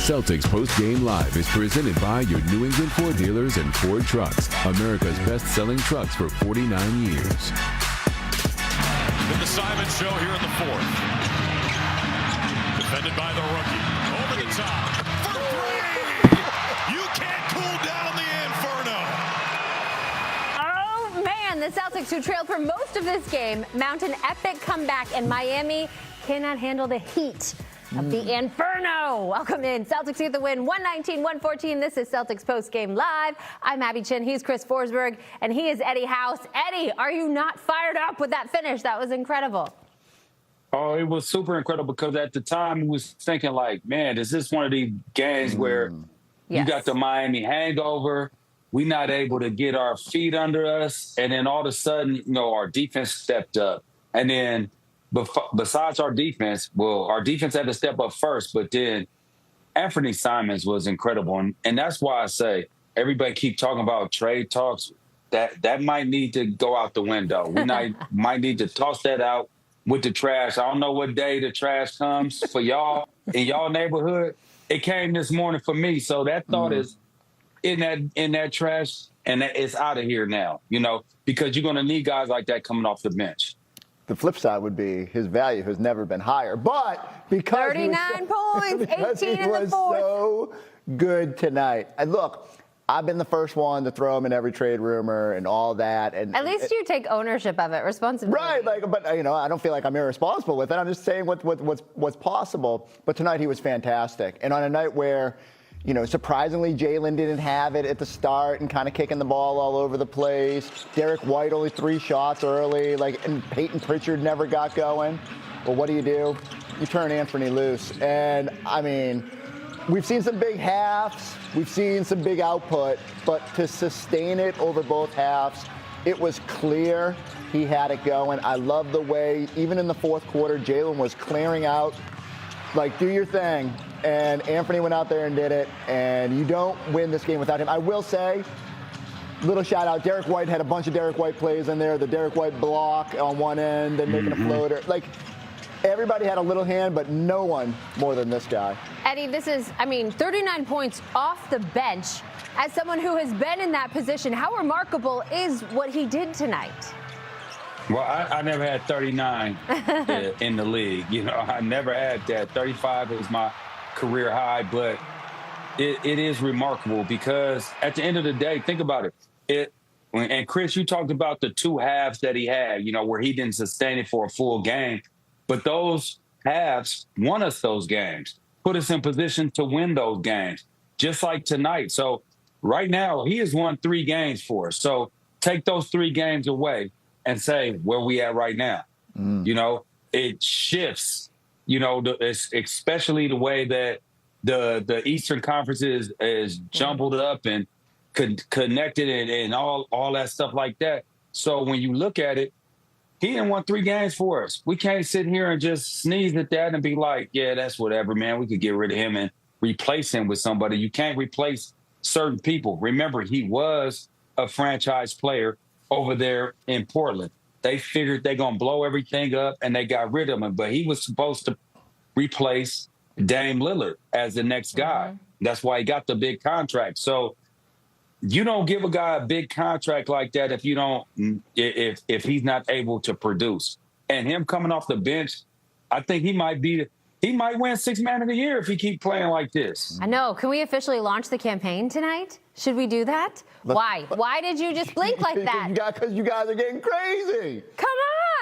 Celtics Post-Game Live is presented by your New England Ford dealers and Ford Trucks, America's best-selling trucks for 49 years. In the Simons show here in the fourth. Defended by the rookie. Over the top. For three! You can't cool down the Inferno. Oh, man. The Celtics, who trailed for most of this game, mount an epic comeback, and Miami cannot handle the heat of the Inferno. Welcome in. Celtics get the win, 119-114. This is Celtics Post-Game Live. I'm Abby Chin. He's Chris Forsberg, and he is Eddie House. Eddie, are you not fired up with that finish? That was incredible. Oh, it was super incredible because at the time we was thinking like, man, is this one of these games where you got the Miami hangover, we not able to get our feet under us, and then all of a sudden, our defense stepped up. And then besides our defense, our defense had to step up first, but then Anthony Simons was incredible. And that's why I say everybody keep talking about trade talks. That might need to go out the window. We might need to toss that out with the trash. I don't know what day the trash comes for y'all in y'all neighborhood. It came this morning for me. So that thought is in that trash, and it's out of here now, because you're going to need guys like that coming off the bench. The flip side would be his value has never been higher. But because 39 points, because 18 he in the was fourth. so good tonight. And look, I've been the first one to throw him in every trade rumor and all that. And at least you take ownership of it, responsibility. Right, but I don't feel like I'm irresponsible with it. I'm just saying what's possible. But tonight he was fantastic. And on a night where, surprisingly, Jaylen didn't have it at the start and kind of kicking the ball all over the place. Derek White only 3 shots early, and Peyton Pritchard never got going. Well, what do? You turn Anthony loose. And, we've seen some big halves. We've seen some big output. But to sustain it over both halves, it was clear he had it going. I love the way, even in the fourth quarter, Jaylen was clearing out, do your thing. And Anthony went out there and did it, and you don't win this game without him. I will say, little shout out, Derek White had a bunch of Derek White plays in there, the Derek White block on one end and making a floater. Everybody had a little hand, but no one more than this guy. Eddie, this is, 39 points off the bench. As someone who has been in that position, how remarkable is what he did tonight? Well, I never had 39 in the league. I never had that. 35 was my career high, but it is remarkable because at the end of the day, think about it. And Chris, you talked about the 2 halves that he had, where he didn't sustain it for a full game. But those halves won us those games, put us in position to win those games, just like tonight. So right now, he has won 3 games for us. So take those 3 games away and say where we at right now. It shifts, especially the way that the Eastern Conference is jumbled up and connected and all that stuff like that. So when you look at it, he didn't won 3 games for us. We can't sit here and just sneeze at that and be like, yeah, that's whatever, man. We could get rid of him and replace him with somebody. You can't replace certain people. Remember, he was a franchise player over there in Portland. They figured they're going to blow everything up, and they got rid of him. But he was supposed to replace Dame Lillard as the next guy. That's why he got the big contract. So you don't give a guy a big contract like that if he's not able to produce. And him coming off the bench, I think he might win 6th Man of the Year if he keep playing like this. I know. Can we officially launch the campaign tonight? Should we do that? Why? Why did you just blink like that? Because you guys are getting crazy. Come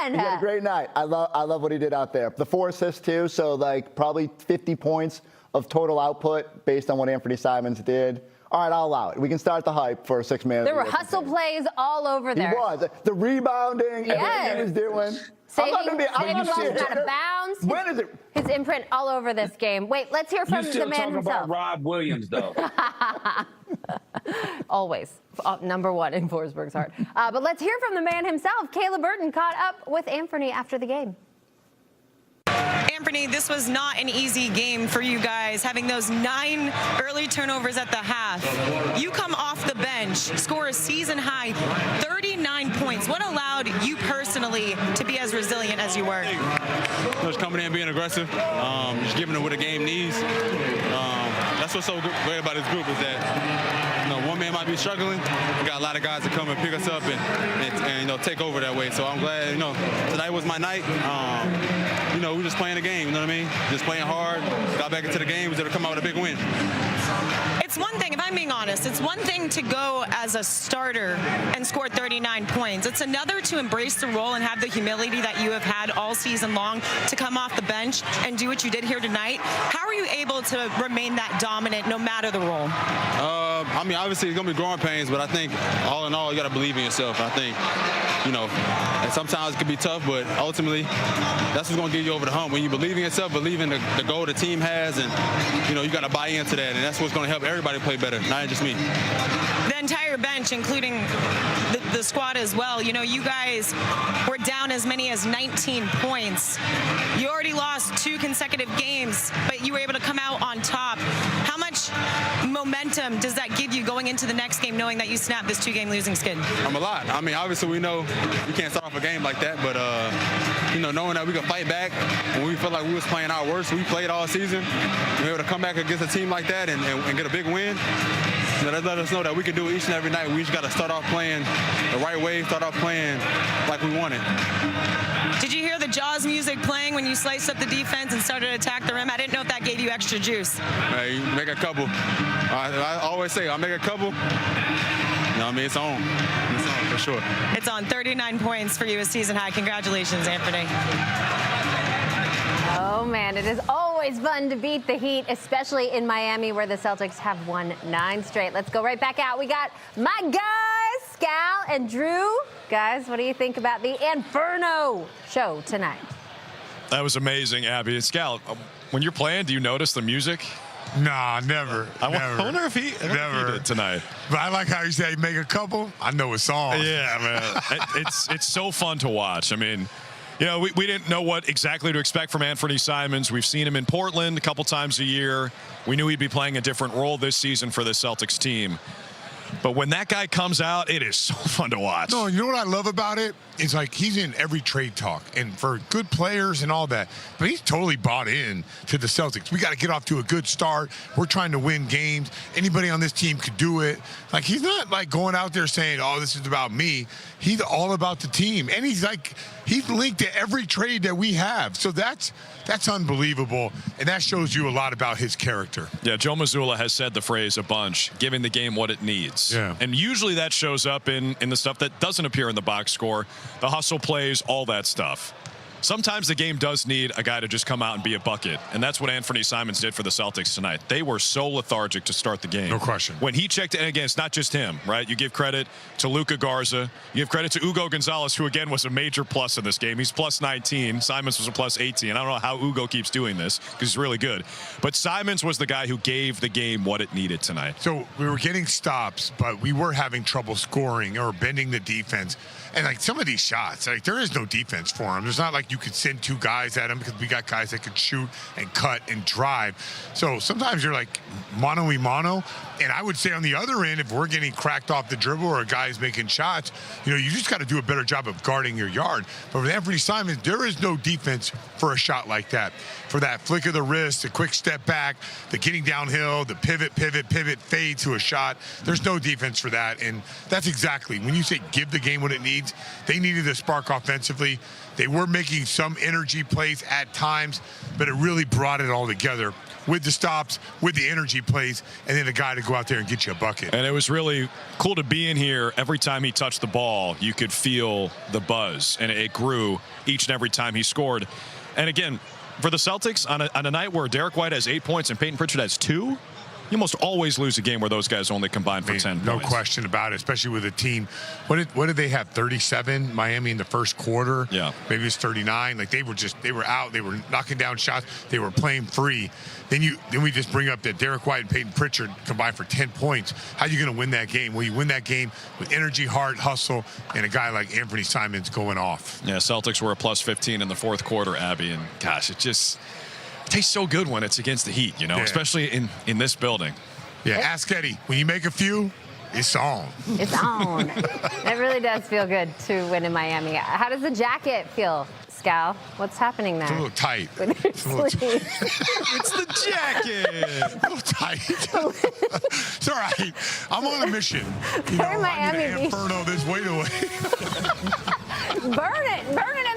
on. He had a great night. I love what he did out there. The 4 assists too. So probably 50 points of total output based on what Anthony Simons did. All right, I'll allow it. We can start the hype for a 6 Man. There were hustle plays all over there. He was. The rebounding, everything he was doing. Saving balls out of bounds. When is it? His imprint all over this game. Wait, let's hear from the man himself. You still talking about Rob Williams, though. Always. Number 1 in Forsberg's heart. But let's hear from the man himself. Caleb Burton caught up with Anthony after the game. Anthony, this was not an easy game for you guys, having those 9 early turnovers at the half. You come off the bench, score a season-high 39 points. What allowed you personally to be as resilient as you were? Just coming in, being aggressive, just giving it what the game needs. that's what's so great about this group is that, one man might be struggling. We got a lot of guys that come and pick us up and take over that way. So I'm glad, tonight was my night. We're just playing the game, you know what I mean? Just playing hard, got back into the game, was able to come out with a big win. It's one thing, if I'm being honest, it's one thing to go as a starter and score 39 points. It's another to embrace the role and have the humility that you have had all season long to come off the bench and do what you did here tonight. How are you able to remain that dominant no matter the role? Obviously it's going to be growing pains, but I think all in all, you got to believe in yourself. And I think, and sometimes it can be tough, but ultimately that's what's going to get you over the hump. When you believe in yourself, believe in the goal the team has, and, you got to buy into that, and that's what's going to help everybody play better, not just me. The entire bench, including the squad as well, you guys were down as many as 19 points. You already lost 2 consecutive games, but you were able to come out on top. How much momentum does that give you going into the next game, knowing that you snapped this 2-game losing skid? A lot. Obviously we know you can't start off a game like that, but knowing that we can fight back when we felt like we was playing our worst, we played all season, we were able to come back against a team like that and get a big win. That let us know that we can do it each and every night. We just got to start off playing the right way, start off playing like we wanted. Did you hear the Jaws music playing when you sliced up the defense and started to attack the rim? I didn't know if that gave you extra juice. You make a couple. I always say, I'll make a couple. It's on. It's on for sure. It's on. 39 points for you, a season high. Congratulations, Anthony. Oh, man, it is always fun to beat the Heat, especially in Miami, where the Celtics have won 9 straight. Let's go right back out. We got my guys, Scal and Drew. Guys, what do you think about the Inferno show tonight? That was amazing, Abby. And Scal, when you're playing, do you notice the music? Nah, never. I wonder if he did tonight. But I like how you say make a couple. I know a song. Yeah, man. It's so fun to watch. We didn't know what exactly to expect from Anthony Simons. We've seen him in Portland a couple times a year. We knew he'd be playing a different role this season for the Celtics team. But when that guy comes out, it is so fun to watch. No, you know what I love about it? It's like he's in every trade talk and for good players and all that. But he's totally bought in to the Celtics. We got to get off to a good start. We're trying to win games. Anybody on this team could do it. Like, he's not like going out there saying, oh, this is about me. He's all about the team. And he's linked to every trade that we have. So that's unbelievable. And that shows you a lot about his character. Yeah, Joe Mazzulla has said the phrase a bunch, giving the game what it needs. Yeah. And usually that shows up in the stuff that doesn't appear in the box score, the hustle plays, all that stuff. Sometimes the game does need a guy to just come out and be a bucket, and that's what Anthony Simons did for the Celtics tonight. They were so lethargic to start the game. No question. When he checked in, again, it's not just him, right? You give credit to Luka Garza. You give credit to Ugo Gonzalez, who, again, was a major plus in this game. He's plus 19. Simons was a plus 18. I don't know how Ugo keeps doing this because he's really good. But Simons was the guy who gave the game what it needed tonight. So we were getting stops, but we were having trouble scoring or bending the defense. And some of these shots, there is no defense for them. There's not like you could send 2 guys at them because we got guys that could shoot and cut and drive. So sometimes you're like mano-y-mano. And I would say on the other end, if we're getting cracked off the dribble or a guy's making shots, you just got to do a better job of guarding your yard. But with Anthony Simons, there is no defense for a shot like that. For that flick of the wrist, the quick step back, the getting downhill, the pivot, fade to a shot. There's no defense for that. And that's exactly, when you say give the game what it needs, they needed a spark offensively. They were making some energy plays at times, but it really brought it all together with the stops, with the energy plays, and then a guy to go out there and get you a bucket. And it was really cool to be in here. Every time he touched the ball, you could feel the buzz, and it grew each and every time he scored. And again, for the Celtics, on a night where Derek White has 8 points and Peyton Pritchard has 2, you almost always lose a game where those guys only combine for 10 no points. No question about it, especially with a team. What did they have, 37, Miami in the first quarter? Yeah. Maybe it's 39. They were out. They were knocking down shots. They were playing free. Then we just bring up that Derek White and Peyton Pritchard combined for 10 points. How are you going to win that game? Well, you win that game with energy, heart, hustle, and a guy like Anthony Simons going off. Yeah, Celtics were a plus 15 in the fourth quarter, Abby, and gosh, it tastes so good when it's against the Heat, Yeah. especially in this building. Yeah, ask Eddie. When you make a few, it's on. It's on. It really does feel good to win in Miami. How does the jacket feel, Scal, what's happening there? It's a little tight. With your sleeve. It's the jacket. A little tight. It's all right. I'm on a mission. Very I need Miami an Beach. Inferno this way.